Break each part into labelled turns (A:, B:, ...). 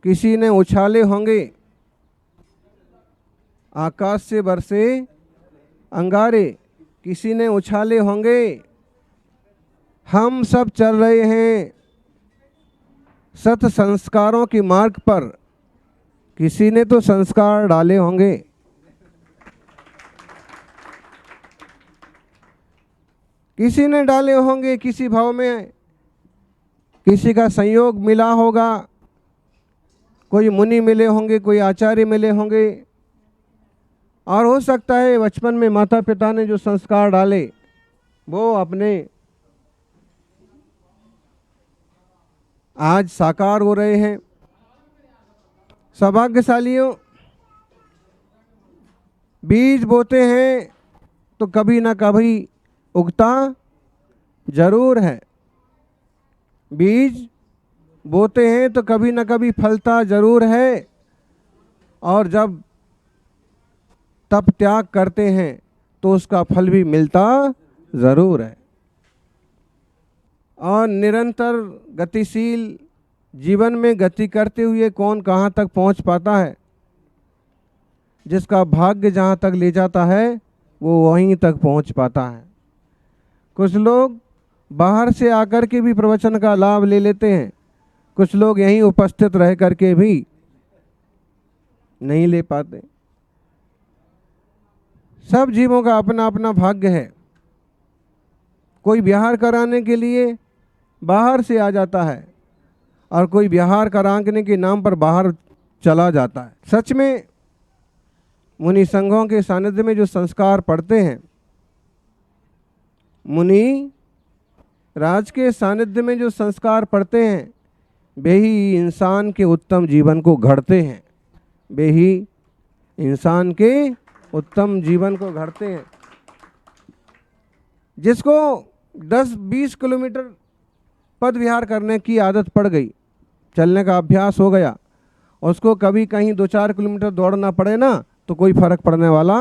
A: किसी ने उछाले होंगे, आकाश से बरसे अंगारे किसी ने उछाले होंगे। हम सब चल रहे हैं सत संस्कारों के मार्ग पर, किसी ने तो संस्कार डाले होंगे। किसी ने डाले होंगे, किसी भाव में किसी का संयोग मिला होगा, कोई मुनि मिले होंगे, कोई आचार्य मिले होंगे, और हो सकता है बचपन में माता पिता ने जो संस्कार डाले वो अपने आज साकार हो रहे हैं। सौभाग्यशालियों, बीज बोते हैं तो कभी ना कभी उगता जरूर है। बीज बोते हैं तो कभी ना कभी फलता जरूर है, और जब तप त्याग करते हैं तो उसका फल भी मिलता जरूर है। और निरंतर गतिशील जीवन में गति करते हुए कौन कहाँ तक पहुँच पाता है? जिसका भाग्य जहाँ तक ले जाता है वो वहीं तक पहुँच पाता है। कुछ लोग बाहर से आकर के भी प्रवचन का लाभ ले लेते हैं, कुछ लोग यहीं उपस्थित रह करके भी नहीं ले पाते। सब जीवों का अपना अपना भाग्य है। कोई विहार कराने के लिए बाहर से आ जाता है और कोई विहार कराने के नाम पर बाहर चला जाता है। सच में मुनि संघों के सानिध्य में जो संस्कार पढ़ते हैं, मुनि राज के सानिध्य में जो संस्कार पढ़ते हैं, वे ही इंसान के उत्तम जीवन को घड़ते हैं, वे ही इंसान के उत्तम जीवन को घड़ते हैं। जिसको 10-20 किलोमीटर पद विहार करने की आदत पड़ गई, चलने का अभ्यास हो गया, उसको कभी कहीं 2-4 किलोमीटर दौड़ना पड़े ना तो कोई फर्क पड़ने वाला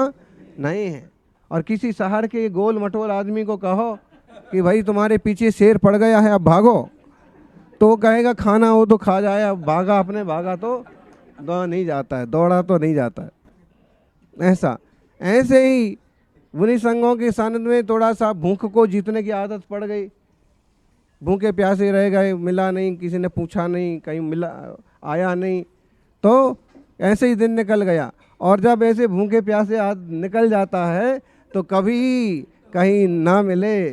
A: नहीं है। और किसी शहर के गोल मटोल आदमी को कहो कि भाई तुम्हारे पीछे शेर पड़ गया है अब भागो, तो कहेगा खाना हो तो खा जाए, अब भागा अपने भागा तो दौड़ा नहीं जाता है, दौड़ा तो नहीं जाता है। ऐसे ही मुनि संघों के सानिध्य में थोड़ा सा भूख को जीतने की आदत पड़ गई, भूखे प्यासे रह गए, मिला नहीं, किसी ने पूछा नहीं, कहीं मिला आया नहीं, तो ऐसे ही दिन निकल गया। और जब ऐसे भूखे प्यासे निकल जाता है तो कभी कहीं ना मिले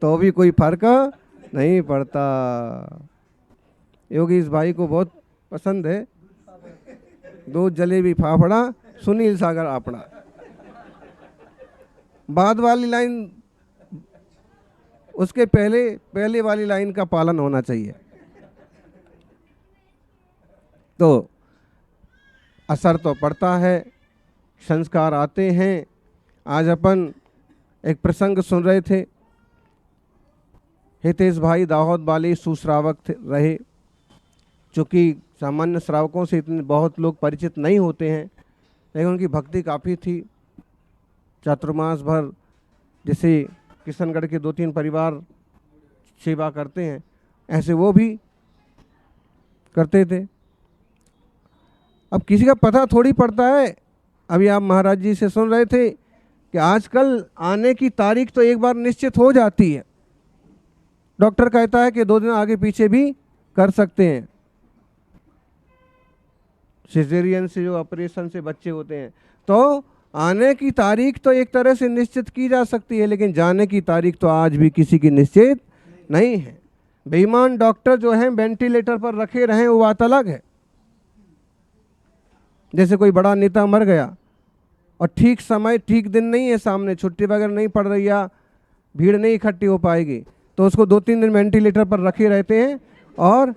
A: तो भी कोई फर्क नहीं पड़ता। योगी इस भाई को बहुत पसंद है, दूध जलेबी फाफड़ा सुनील सागर आपड़ा। बाद वाली लाइन, उसके पहले वाली लाइन का पालन होना चाहिए। तो असर तो पड़ता है, संस्कार आते हैं। आज अपन एक प्रसंग सुन रहे थे, हितेश भाई दाहोद वाले सुश्रावक रहे, चूँकि सामान्य श्रावकों से इतने बहुत लोग परिचित नहीं होते हैं, लेकिन उनकी भक्ति काफ़ी थी। चातुर्मास भर जैसे किशनगढ़ के 2-3 परिवार सेवा करते हैं, ऐसे वो भी करते थे। अब किसी का पता थोड़ी पड़ता है। अभी आप महाराज जी से सुन रहे थे कि आजकल आने की तारीख तो एक बार निश्चित हो जाती है, डॉक्टर कहता है कि 2 दिन आगे पीछे भी कर सकते हैं। सिजेरियन से जो ऑपरेशन से बच्चे होते हैं, तो आने की तारीख तो एक तरह से निश्चित की जा सकती है, लेकिन जाने की तारीख तो आज भी किसी की निश्चित नहीं है। बेईमान डॉक्टर जो हैं वेंटिलेटर पर रखे रहें वो बात अलग है। जैसे कोई बड़ा नेता मर गया और ठीक समय ठीक दिन नहीं है सामने, छुट्टी वगैरह नहीं पड़ रही या भीड़ नहीं इकट्ठी हो पाएगी, तो उसको 2-3 दिन वेंटिलेटर पर रखे रहते हैं। और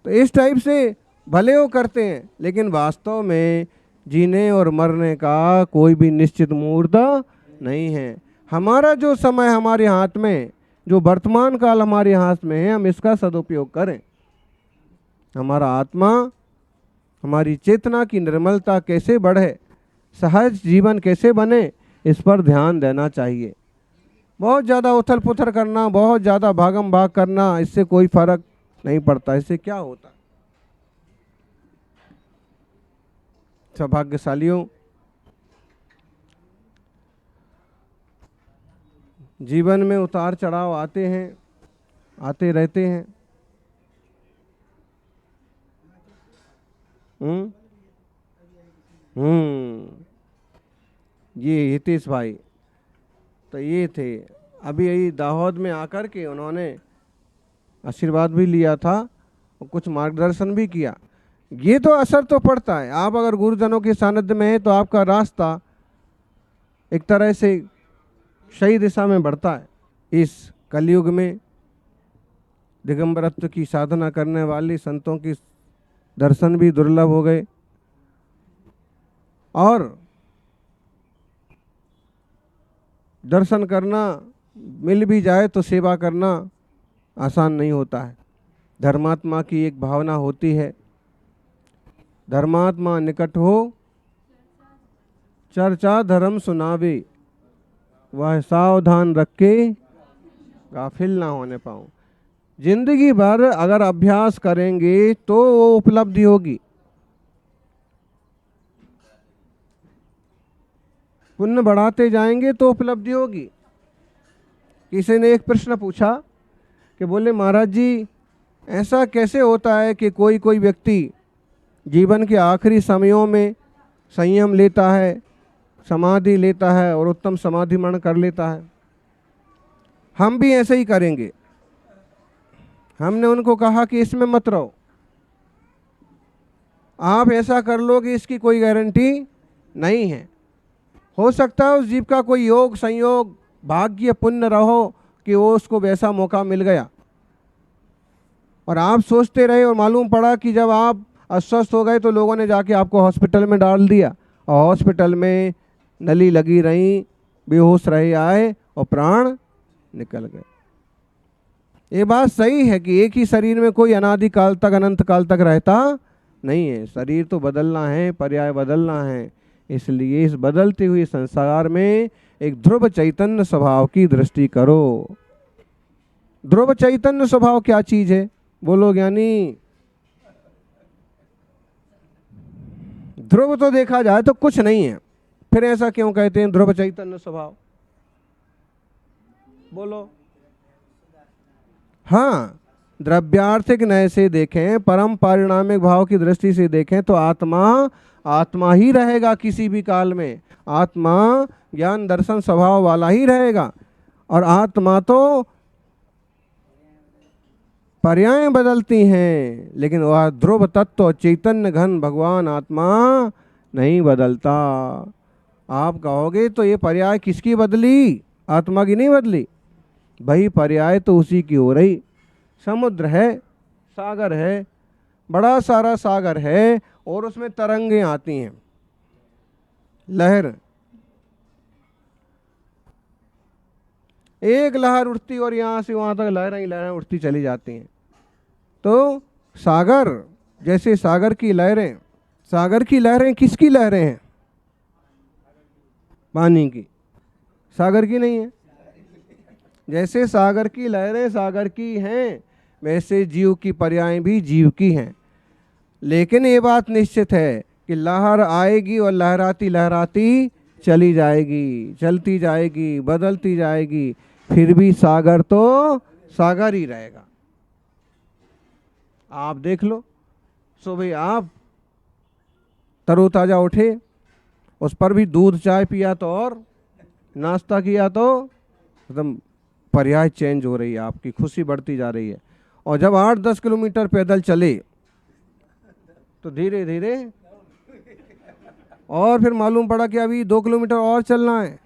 A: तो इस टाइप से भले वो करते हैं, लेकिन वास्तव में जीने और मरने का कोई भी निश्चित मुहूर्त नहीं है। हमारा जो समय हमारे हाथ में, जो वर्तमान काल हमारे हाथ में है, हम इसका सदुपयोग करें। हमारा आत्मा, हमारी चेतना की निर्मलता कैसे बढ़े, सहज जीवन कैसे बने, इस पर ध्यान देना चाहिए। बहुत ज़्यादा उथल पुथल करना, बहुत ज़्यादा भागम भाग करना, इससे कोई फर्क नहीं पड़ता। इससे क्या होता? सौभाग्यशालियों, जीवन में उतार चढ़ाव आते हैं, आते रहते हैं। हम्म ये हितेश भाई तो ये थे, अभी यही दाहोद में आकर के उन्होंने आशीर्वाद भी लिया था और कुछ मार्गदर्शन भी किया। ये तो असर तो पड़ता है। आप अगर गुरुजनों के सानिध्य में है तो आपका रास्ता एक तरह से सही दिशा में बढ़ता है। इस कलयुग में दिगंबरत्व की साधना करने वाले संतों की दर्शन भी दुर्लभ हो गए, और दर्शन करना मिल भी जाए तो सेवा करना आसान नहीं होता है। धर्मात्मा की एक भावना होती है, धर्मात्मा निकट हो चर्चा धर्म सुनावे, वह सावधान रख के गाफिल ना होने पाऊं। जिंदगी भर अगर अभ्यास करेंगे तो वो उपलब्धि होगी। पुण्य बढ़ाते जाएंगे तो उपलब्धि होगी। किसी ने एक प्रश्न पूछा कि बोले महाराज जी, ऐसा कैसे होता है कि कोई कोई व्यक्ति जीवन के आखिरी समयों में संयम लेता है, समाधि लेता है और उत्तम समाधि मरण कर लेता है। हम भी ऐसे ही करेंगे। हमने उनको कहा कि इसमें मत रहो, आप ऐसा कर लो कि इसकी कोई गारंटी नहीं है। हो सकता है उस जीव का कोई योग संयोग भाग्य पुण्य रहो कि वो उसको वैसा मौका मिल गया, और आप सोचते रहे और मालूम पड़ा कि जब आप अस्वस्थ हो गए तो लोगों ने जाके आपको हॉस्पिटल में डाल दिया, और हॉस्पिटल में नली लगी रही, बेहोश रहे आए और प्राण निकल गए। ये बात सही है कि एक ही शरीर में कोई अनादि काल तक अनंत काल तक रहता नहीं है। शरीर तो बदलना है, पर्याय बदलना है। इसलिए इस बदलते हुए संसार में एक ध्रुव चैतन्य स्वभाव की दृष्टि करो। ध्रुव चैतन्य स्वभाव क्या चीज है बोलो ज्ञानी? ध्रुव तो देखा जाए तो कुछ नहीं है, फिर ऐसा क्यों कहते हैं ध्रुव चैतन्य स्वभाव? बोलो। हाँ, द्रव्यार्थिक नय से देखें, परम पारिणामिक भाव की दृष्टि से देखें तो आत्मा आत्मा ही रहेगा। किसी भी काल में आत्मा ज्ञान दर्शन स्वभाव वाला ही रहेगा, और आत्मा तो पर्याय बदलती हैं, लेकिन वह ध्रुव तत्व चैतन्य घन भगवान आत्मा नहीं बदलता। आप कहोगे तो ये पर्याय किसकी बदली? आत्मा की नहीं बदली। भाई पर्याय तो उसी की हो रही। समुद्र है, सागर है, बड़ा सारा सागर है, और उसमें तरंगें आती हैं, लहर। एक लहर उठती और यहाँ से वहाँ तक लहरें ही लहरें उठती चली जाती हैं। तो सागर, जैसे सागर की लहरें, सागर की लहरें किसकी लहरें हैं? पानी की, सागर की नहीं है। जैसे सागर की लहरें सागर की हैं, वैसे जीव की पर्याय भी जीव की हैं। लेकिन ये बात निश्चित है कि लहर आएगी और लहराती लहराती चली जाएगी, चलती जाएगी, बदलती जाएगी, फिर भी सागर तो सागर ही रहेगा। आप देख लो, सुबह आप तरोताजा उठे, उस पर भी दूध चाय पिया तो और नाश्ता किया तो एकदम पर्याय चेंज हो रही है, आपकी खुशी बढ़ती जा रही है। और जब 8-10 किलोमीटर पैदल चले तो धीरे धीरे, और फिर मालूम पड़ा कि अभी 2 किलोमीटर और चलना है,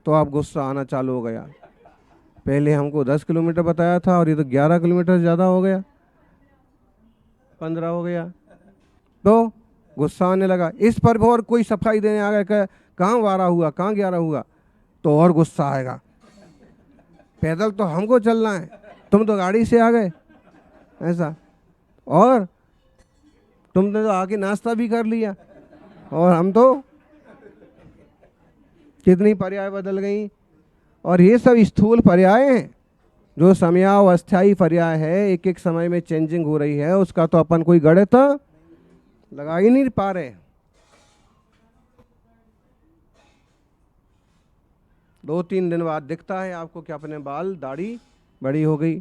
A: तो आप गुस्सा आना चालू हो गया। पहले हमको 10 किलोमीटर बताया था और ये तो 11 किलोमीटर ज़्यादा हो गया, 15 हो गया, तो गुस्सा आने लगा। इस पर भी और कोई सफाई देने आ गया, कहाँ 12 हुआ, कहाँ 11 हुआ, तो और गुस्सा आएगा। पैदल तो हमको चलना है, तुम तो गाड़ी से आ गए, ऐसा। और तुमने तो आके नाश्ता भी कर लिया, और हम तो, कितनी पर्याय बदल गई। और ये सब स्थूल पर्याय हैं। जो समयावस्थायी पर्याय है, एक एक समय में चेंजिंग हो रही है, उसका तो अपन कोई गणित लगा ही नहीं पा रहे। 2-3 दिन बाद दिखता है आपको कि अपने बाल दाढ़ी बड़ी हो गई।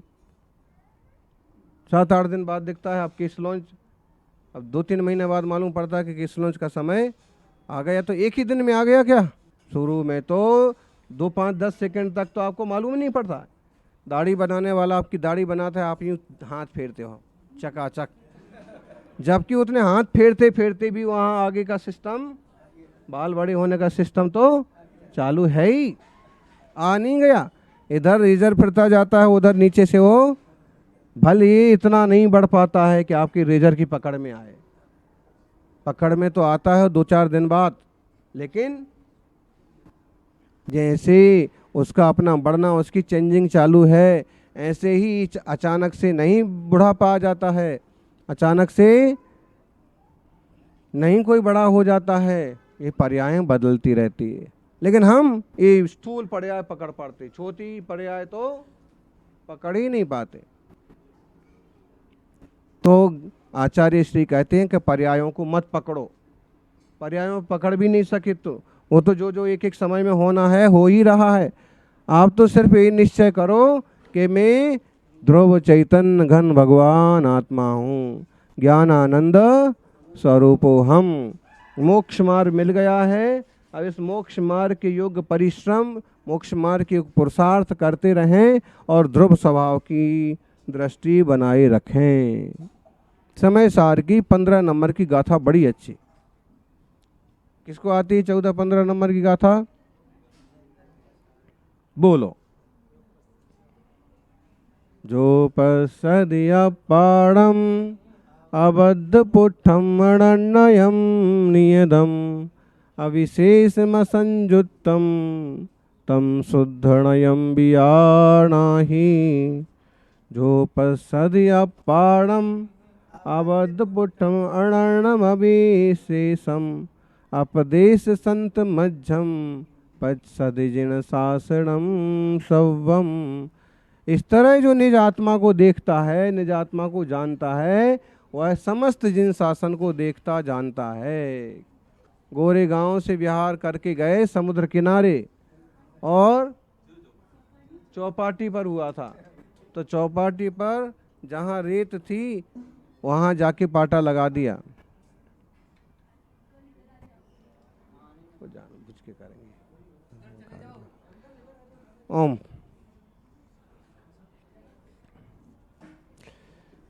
A: 7-8 दिन बाद दिखता है आपकी केश। अब 2-3 महीने बाद मालूम पड़ता है कि केश का समय आ गया। तो एक ही दिन में आ गया क्या? शुरू में तो 2-5-10 सेकंड तक तो आपको मालूम नहीं पड़ता। दाढ़ी बनाने वाला आपकी दाढ़ी बनाता है, आप यूँ हाथ फेरते हो चकाचक, जबकि उतने हाथ फेरते फेरते भी वहाँ आगे का सिस्टम, बाल बड़े होने का सिस्टम तो चालू है ही, आ नहीं गया। इधर रेजर फिरता जाता है, उधर नीचे से वो भले ही इतना नहीं बढ़ पाता है कि आपकी रेजर की पकड़ में आए। पकड़ में तो आता है 2-4 दिन बाद, लेकिन जैसे उसका अपना बढ़ना, उसकी चेंजिंग चालू है, ऐसे ही अचानक से नहीं बुढ़ापा आ जाता है, अचानक से नहीं कोई बड़ा हो जाता है। ये पर्यायें बदलती रहती है, लेकिन हम ये स्थूल पर्याय पकड़ पाते, छोटी पर्याय तो पकड़ ही नहीं पाते। तो आचार्य श्री कहते हैं कि पर्यायों को मत पकड़ो। पर्यायों पकड़ भी नहीं सके तो वो तो जो जो एक एक समय में होना है हो ही रहा है। आप तो सिर्फ ये निश्चय करो कि मैं ध्रुव चैतन्य घन भगवान आत्मा हूँ, ज्ञान आनंद स्वरूपो हम। मोक्ष मार्ग मिल गया है। अब इस मोक्ष मार्ग के योग्य परिश्रम, मोक्ष मार्ग के पुरुषार्थ करते रहें और ध्रुव स्वभाव की दृष्टि बनाए रखें। समय सार की 15 नंबर की गाथा बड़ी अच्छी। किसको आती है 14-15 नंबर की गाथा? बोलो। जो पश्यदिया पाणम अबद्ध पुठम अनन्यम नियदम अविशेषमसंयुक्तम तम शुद्धनयम बियाणाहि। जो पश्यदिया पाणम अबद्ध पुठम अनन्यम अविशेषम अपदेश संत मध्यम पश्यदिजिन शासनम सव्वम। इस तरह जो निज आत्मा को देखता है, निज आत्मा को जानता है, वह समस्त जिन शासन को देखता जानता है। गोरे गांव से विहार करके गए समुद्र किनारे और चौपाटी पर हुआ था। तो चौपाटी पर जहाँ रेत थी वहाँ जाके पाटा लगा दिया। बुझ के करेंगे। ओम।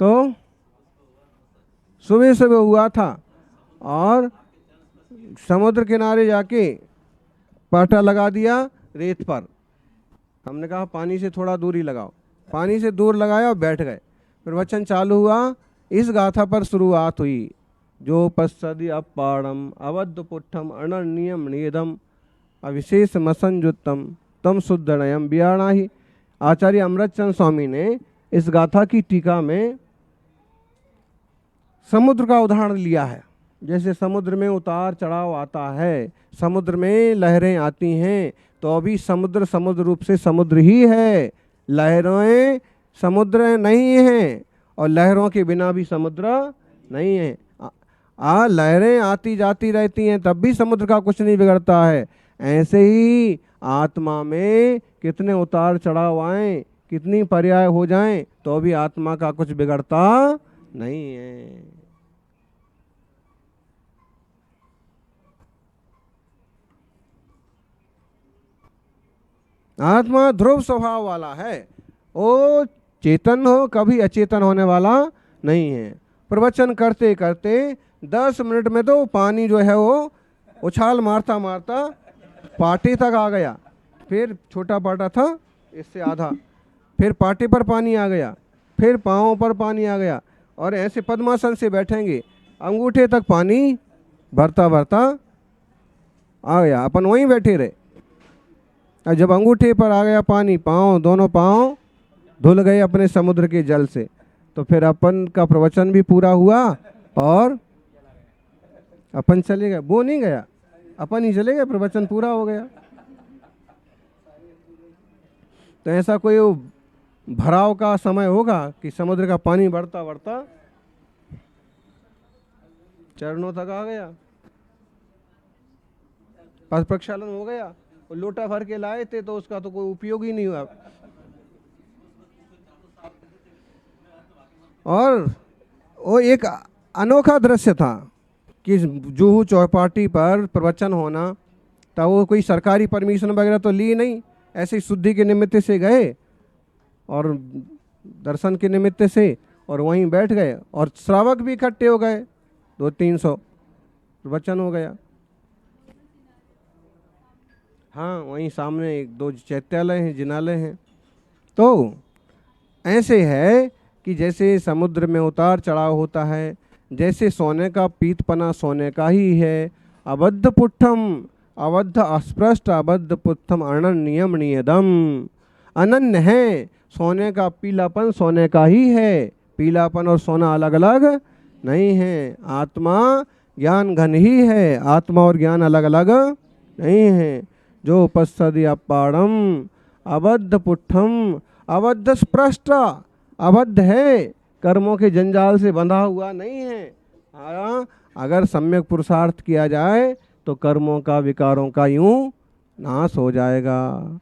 A: तो सुबह सुबह हुआ था और समुद्र किनारे जाके पाटा लगा दिया रेत पर। हमने कहा पानी से थोड़ा दूरी लगाओ, पानी से दूर लगाया और बैठ गए। फिर वचन चालू हुआ। इस गाथा पर शुरुआत हुई। जो पश्यदि अपाणम अवद्ध पुठम अनन्यम नियदम अविशेष मसंयुक्तम तम शुद्धनयम बियाणाहि। आचार्य अमृतचंद स्वामी ने इस गाथा की टीका में समुद्र का उदाहरण लिया है। जैसे समुद्र में उतार चढ़ाव आता है, समुद्र में लहरें आती हैं, तो अभी समुद्र समुद्र रूप से समुद्र ही है, लहरें समुद्र नहीं हैं और लहरों के बिना भी समुद्र नहीं है। लहरें आती जाती रहती हैं तब भी समुद्र का कुछ नहीं बिगड़ता है। ऐसे ही आत्मा में कितने उतार चढ़ाव आए, कितनी पर्याय हो जाएं, तो भी आत्मा का कुछ बिगड़ता नहीं है। आत्मा ध्रुव स्वभाव वाला है। वो चेतन हो, कभी अचेतन होने वाला नहीं है। प्रवचन करते करते 10 मिनट में तो पानी जो है वो उछाल मारता मारता पाटे तक आ गया। फिर छोटा पाटा था इससे आधा, फिर पाटे पर पानी आ गया, फिर पाँवों पर पानी आ गया और ऐसे पद्मासन से बैठेंगे अंगूठे तक पानी भरता भरता आ गया। अपन वहीं बैठे रहे और जब अंगूठे पर आ गया पानी, पाँव दोनों पाँव धुल गए अपने समुद्र के जल से, तो फिर अपन का प्रवचन भी पूरा हुआ और अपन चले गए। वो नहीं गया, अपन ही चले गए, प्रवचन पूरा हो गया। तो ऐसा कोई वो भराव का समय होगा कि समुद्र का पानी बढ़ता बढ़ता चरणों तक आ गया, पथ प्रक्षालन हो गया, और लोटा भर के लाए थे तो उसका तो कोई उपयोग ही नहीं हुआ। और वो एक अनोखा दृश्य था कि जुहू चौपाटी पर प्रवचन होना, तब वो कोई सरकारी परमिशन वगैरह तो ली नहीं, ऐसे ही शुद्धि के निमित्त से गए और दर्शन के निमित्त से, और वहीं बैठ गए, और श्रावक भी इकट्ठे हो गए, 200-300 प्रवचन हो गया। हाँ, वहीं सामने 1-2 चैत्यालय हैं, जिनालय हैं। तो ऐसे है कि जैसे समुद्र में उतार चढ़ाव होता है, जैसे सोने का पीतपना सोने का ही है, अबद्ध पुट्ठम अबद्ध अस्पृष्ट अबद्ध पुट्ठम अनन्यम नियदम, अनन्य है, सोने का पीलापन सोने का ही है, पीलापन और सोना अलग अलग नहीं है। आत्मा ज्ञान घन ही है, आत्मा और ज्ञान अलग अलग नहीं है। जो उपस्थिति अपाड़म अबद्ध पुट्ठम अबद्ध स्पृष्ट, अबद्ध है, कर्मों के जंजाल से बंधा हुआ नहीं है। अगर सम्यक पुरुषार्थ किया जाए तो कर्मों का विकारों का यूं नाश हो जाएगा।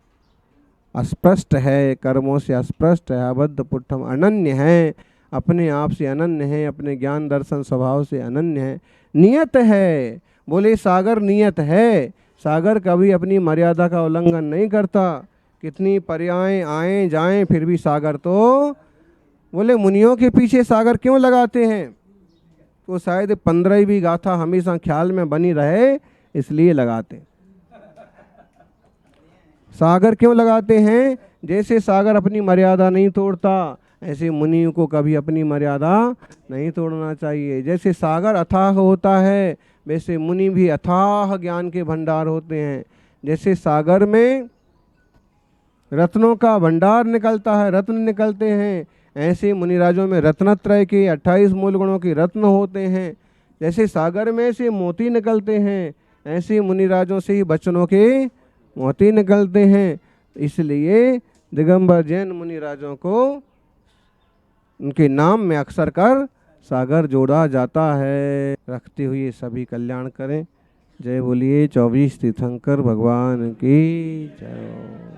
A: अस्पष्ट है, कर्मों से अस्पष्ट है, अबद्ध पुट्ठम अनन्य है, अपने आप से अनन्य है, अपने ज्ञान दर्शन स्वभाव से अनन्य है। नियत है, बोले सागर नियत है, सागर कभी अपनी मर्यादा का उल्लंघन नहीं करता। कितनी पर्यायें आएँ जाएं फिर भी सागर तो, बोले मुनियों के पीछे सागर क्यों लगाते हैं, तो शायद 15वीं गाथा हमेशा ख्याल में बनी रहे इसलिए लगाते। सागर क्यों लगाते हैं, जैसे सागर अपनी मर्यादा नहीं तोड़ता, ऐसे मुनियों को कभी अपनी मर्यादा नहीं तोड़ना चाहिए। जैसे सागर अथाह होता है, वैसे मुनि भी अथाह ज्ञान के भंडार होते हैं। जैसे सागर में रत्नों का भंडार निकलता है, रत्न निकलते हैं, ऐसे मुनिराजों में रत्नत्रय के 28 मूल गुणों के रत्न होते हैं। जैसे सागर में से मोती निकलते हैं, ऐसे मुनिराजों से ही बचनों के मोती निकलते हैं। इसलिए दिगंबर जैन मुनिराजों को उनके नाम में अक्सर कर सागर जोड़ा जाता है। रखते हुए सभी कल्याण करें। जय बोलिए 24 तीर्थंकर भगवान की जय।